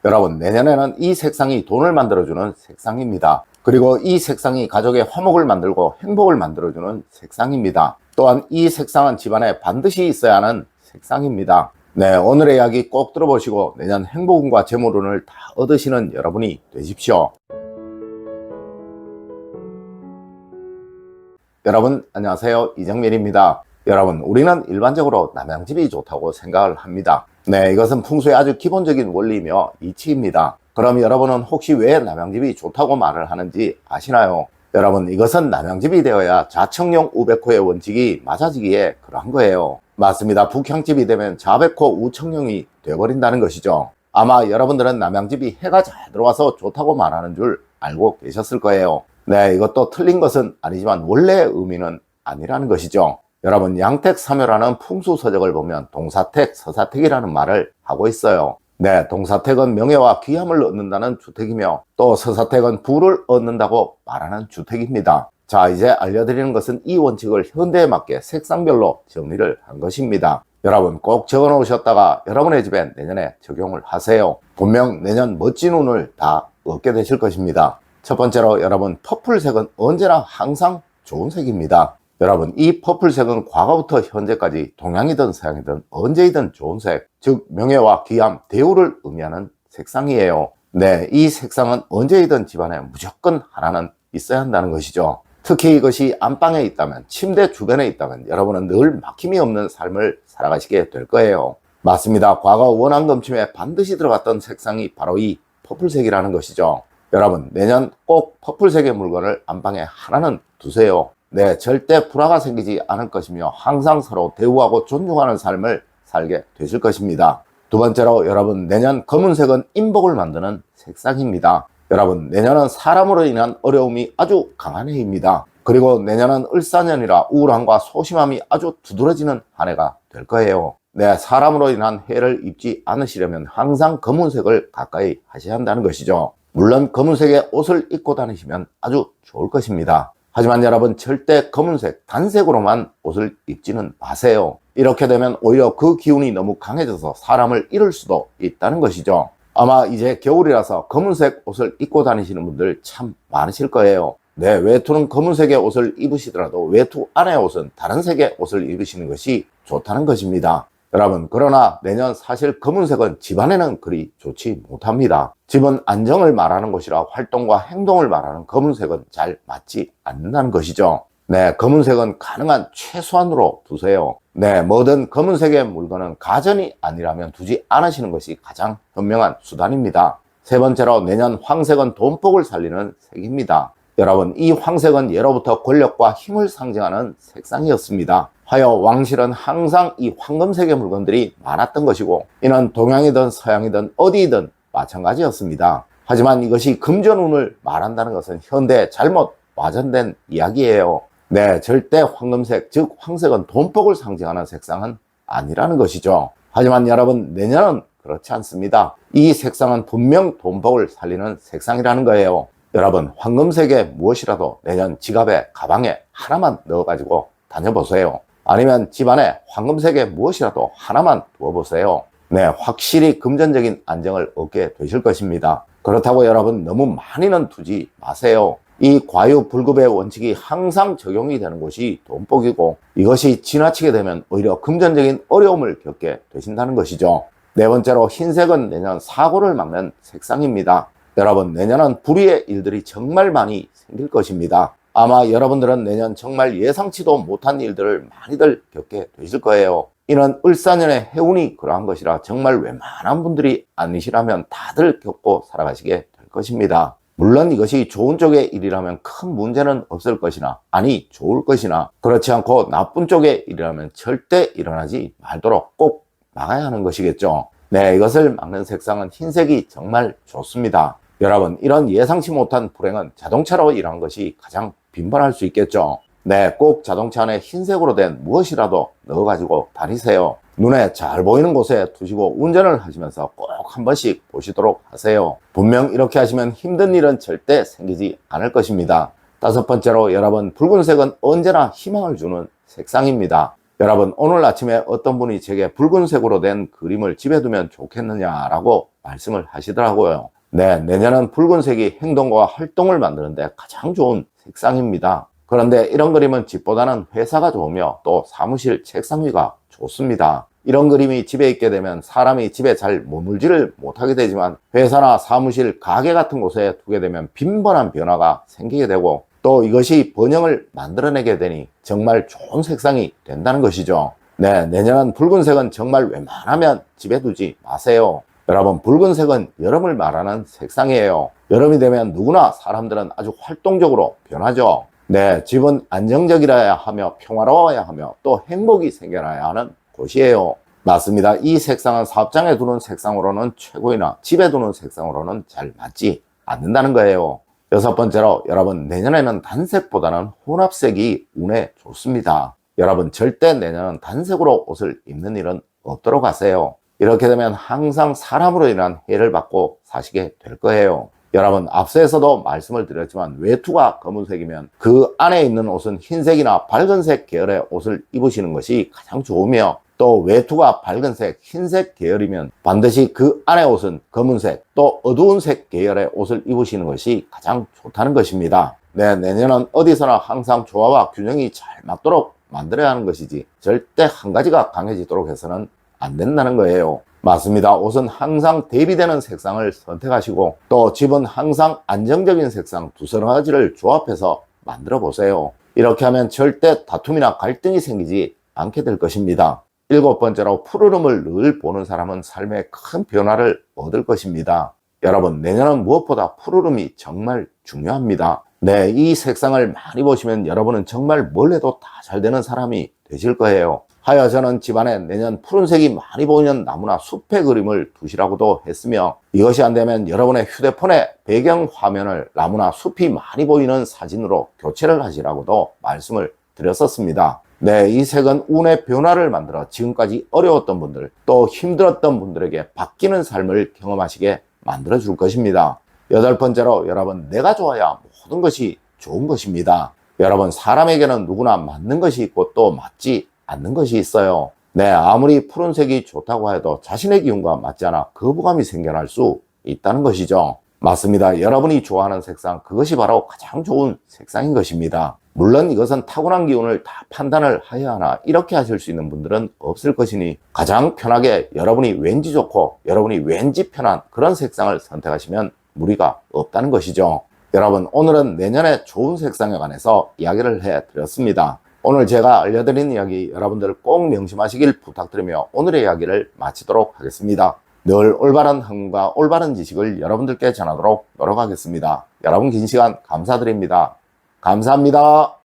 여러분, 내년에는 이 색상이 돈을 만들어주는 색상입니다. 그리고 이 색상이 가족의 화목을 만들고 행복을 만들어주는 색상입니다. 또한 이 색상은 집안에 반드시 있어야 하는 색상입니다. 네, 오늘의 이야기 꼭 들어보시고 내년 행복운과 재물운을 다 얻으시는 여러분이 되십시오. 여러분 안녕하세요, 이정민입니다. 여러분, 우리는 일반적으로 남양집이 좋다고 생각을 합니다. 네, 이것은 풍수의 아주 기본적인 원리이며 이치입니다. 그럼 여러분은 혹시 왜 남양집이 좋다고 말을 하는지 아시나요? 여러분, 이것은 남양집이 되어야 좌청룡 우백호의 원칙이 맞아지기에 그러한 거예요. 맞습니다. 북향집이 되면 좌백호 우청룡이 되어버린다는 것이죠. 아마 여러분들은 남양집이 해가 잘 들어와서 좋다고 말하는 줄 알고 계셨을 거예요. 네, 이것도 틀린 것은 아니지만 원래 의미는 아니라는 것이죠. 여러분, 양택삼효라는 풍수서적을 보면 동사택, 서사택이라는 말을 하고 있어요. 네, 동사택은 명예와 귀함을 얻는다는 주택이며 또 서사택은 부를 얻는다고 말하는 주택입니다. 자, 이제 알려드리는 것은 이 원칙을 현대에 맞게 색상별로 정리를 한 것입니다. 여러분, 꼭 적어 놓으셨다가 여러분의 집에 내년에 적용을 하세요. 분명 내년 멋진 운을 다 얻게 되실 것입니다. 첫 번째로 여러분, 퍼플색은 언제나 항상 좋은 색입니다. 여러분, 이 퍼플색은 과거부터 현재까지 동양이든 서양이든 언제이든 좋은 색, 즉 명예와 귀함, 대우를 의미하는 색상이에요. 네, 이 색상은 언제이든 집안에 무조건 하나는 있어야 한다는 것이죠. 특히 이것이 안방에 있다면, 침대 주변에 있다면 여러분은 늘 막힘이 없는 삶을 살아가시게 될 거예요. 맞습니다. 과거 원앙금침에 반드시 들어갔던 색상이 바로 이 퍼플색이라는 것이죠. 여러분, 내년 꼭 퍼플색의 물건을 안방에 하나는 두세요. 네, 절대 불화가 생기지 않을 것이며 항상 서로 대우하고 존중하는 삶을 살게 되실 것입니다. 두 번째로 여러분, 내년 검은색은 인복을 만드는 색상입니다. 여러분, 내년은 사람으로 인한 어려움이 아주 강한 해입니다. 그리고 내년은 을사년이라 우울함과 소심함이 아주 두드러지는 한 해가 될 거예요. 네, 사람으로 인한 해를 입지 않으시려면 항상 검은색을 가까이 하셔야 한다는 것이죠. 물론 검은색의 옷을 입고 다니시면 아주 좋을 것입니다. 하지만 여러분, 절대 검은색, 단색으로만 옷을 입지는 마세요. 이렇게 되면 오히려 그 기운이 너무 강해져서 사람을 잃을 수도 있다는 것이죠. 아마 이제 겨울이라서 검은색 옷을 입고 다니시는 분들 참 많으실 거예요. 네, 외투는 검은색의 옷을 입으시더라도 외투 안의 옷은 다른 색의 옷을 입으시는 것이 좋다는 것입니다. 여러분, 그러나 내년 사실 검은색은 집안에는 그리 좋지 못합니다. 집은 안정을 말하는 곳이라 활동과 행동을 말하는 검은색은 잘 맞지 않는다는 것이죠. 네, 검은색은 가능한 최소한으로 두세요. 네, 뭐든 검은색의 물건은 가전이 아니라면 두지 않으시는 것이 가장 현명한 수단입니다. 세 번째로 내년 황색은 돈복을 살리는 색입니다. 여러분, 이 황색은 예로부터 권력과 힘을 상징하는 색상이었습니다. 하여 왕실은 항상 이 황금색의 물건들이 많았던 것이고 이는 동양이든 서양이든 어디이든 마찬가지였습니다. 하지만 이것이 금전운을 말한다는 것은 현대에 잘못 와전된 이야기예요. 네, 절대 황금색, 즉 황색은 돈복을 상징하는 색상은 아니라는 것이죠. 하지만 여러분, 내년은 그렇지 않습니다. 이 색상은 분명 돈복을 살리는 색상이라는 거예요. 여러분, 황금색의 무엇이라도 내년 지갑에, 가방에 하나만 넣어가지고 다녀보세요. 아니면 집안에 황금색의 무엇이라도 하나만 두어보세요. 네, 확실히 금전적인 안정을 얻게 되실 것입니다. 그렇다고 여러분, 너무 많이는 두지 마세요. 이 과유불급의 원칙이 항상 적용이 되는 곳이 돈복이고 이것이 지나치게 되면 오히려 금전적인 어려움을 겪게 되신다는 것이죠. 네 번째로 흰색은 내년 사고를 막는 색상입니다. 여러분, 내년은 불의의 일들이 정말 많이 생길 것입니다. 아마 여러분들은 내년 정말 예상치도 못한 일들을 많이들 겪게 되실 거예요. 이는 을사년의 해운이 그러한 것이라 정말 웬만한 분들이 아니시라면 다들 겪고 살아가시게 될 것입니다. 물론 이것이 좋은 쪽의 일이라면 큰 문제는 없을 것이나, 아니 좋을 것이나, 그렇지 않고 나쁜 쪽의 일이라면 절대 일어나지 말도록 꼭 막아야 하는 것이겠죠. 네, 이것을 막는 색상은 흰색이 정말 좋습니다. 여러분, 이런 예상치 못한 불행은 자동차로 일어난 것이 가장 빈번할 수 있겠죠. 네, 꼭 자동차 안에 흰색으로 된 무엇이라도 넣어가지고 다니세요. 눈에 잘 보이는 곳에 두시고 운전을 하시면서 꼭 한 번씩 보시도록 하세요. 분명 이렇게 하시면 힘든 일은 절대 생기지 않을 것입니다. 다섯 번째로 여러분, 붉은색은 언제나 희망을 주는 색상입니다. 여러분, 오늘 아침에 어떤 분이 제게 붉은색으로 된 그림을 집에 두면 좋겠느냐라고 말씀을 하시더라고요. 네, 내년은 붉은색이 행동과 활동을 만드는데 가장 좋은 색상입니다. 그런데 이런 그림은 집보다는 회사가 좋으며 또 사무실 책상 위가 좋습니다. 이런 그림이 집에 있게 되면 사람이 집에 잘 머물지를 못하게 되지만 회사나 사무실, 가게 같은 곳에 두게 되면 빈번한 변화가 생기게 되고 또 이것이 번영을 만들어내게 되니 정말 좋은 색상이 된다는 것이죠. 네, 내년은 붉은색은 정말 웬만하면 집에 두지 마세요. 여러분, 붉은색은 여름을 말하는 색상이에요. 여름이 되면 누구나 사람들은 아주 활동적으로 변하죠. 네, 집은 안정적이라야 하며 평화로워야 하며 또 행복이 생겨나야 하는 곳이에요. 맞습니다. 이 색상은 사업장에 두는 색상으로는 최고이나 집에 두는 색상으로는 잘 맞지 않는다는 거예요. 여섯 번째로, 여러분, 내년에는 단색보다는 혼합색이 운에 좋습니다. 여러분, 절대 내년은 단색으로 옷을 입는 일은 없도록 하세요. 이렇게 되면 항상 사람으로 인한 해를 받고 사시게 될 거예요. 여러분, 앞서에서도 말씀을 드렸지만 외투가 검은색이면 그 안에 있는 옷은 흰색이나 밝은색 계열의 옷을 입으시는 것이 가장 좋으며 또 외투가 밝은색, 흰색 계열이면 반드시 그 안에 옷은 검은색, 또 어두운 색 계열의 옷을 입으시는 것이 가장 좋다는 것입니다. 네, 내년은 어디서나 항상 조화와 균형이 잘 맞도록 만들어야 하는 것이지 절대 한 가지가 강해지도록 해서는 안 된다는 거예요. 맞습니다. 옷은 항상 대비되는 색상을 선택하시고 또 집은 항상 안정적인 색상 두세 가지를 조합해서 만들어 보세요. 이렇게 하면 절대 다툼이나 갈등이 생기지 않게 될 것입니다. 일곱 번째로, 푸르름을 늘 보는 사람은 삶에 큰 변화를 얻을 것입니다. 여러분, 내년은 무엇보다 푸르름이 정말 중요합니다. 네, 이 색상을 많이 보시면 여러분은 정말 뭘 해도 다 잘 되는 사람이 되실 거예요. 하여 저는 집안에 내년 푸른색이 많이 보이는 나무나 숲의 그림을 두시라고도 했으며 이것이 안 되면 여러분의 휴대폰의 배경 화면을 나무나 숲이 많이 보이는 사진으로 교체를 하시라고도 말씀을 드렸었습니다. 네, 이 색은 운의 변화를 만들어 지금까지 어려웠던 분들, 또 힘들었던 분들에게 바뀌는 삶을 경험하시게 만들어 줄 것입니다. 여덟 번째로, 여러분, 내가 좋아야 모든 것이 좋은 것입니다. 여러분, 사람에게는 누구나 맞는 것이 있고 또 맞지 않는 것이 있어요. 네, 아무리 푸른색이 좋다고 해도 자신의 기운과 맞지 않아 거부감이 생겨날 수 있다는 것이죠. 맞습니다. 여러분이 좋아하는 색상, 그것이 바로 가장 좋은 색상인 것입니다. 물론 이것은 타고난 기운을 다 판단을 해야 하나 이렇게 하실 수 있는 분들은 없을 것이니 가장 편하게 여러분이 왠지 좋고 여러분이 왠지 편한 그런 색상을 선택하시면 무리가 없다는 것이죠. 여러분, 오늘은 내년에 좋은 색상에 관해서 이야기를 해드렸습니다. 오늘 제가 알려드린 이야기 여러분들 꼭 명심하시길 부탁드리며 오늘의 이야기를 마치도록 하겠습니다. 늘 올바른 학문과 올바른 지식을 여러분들께 전하도록 노력하겠습니다. 여러분 긴 시간 감사드립니다. 감사합니다.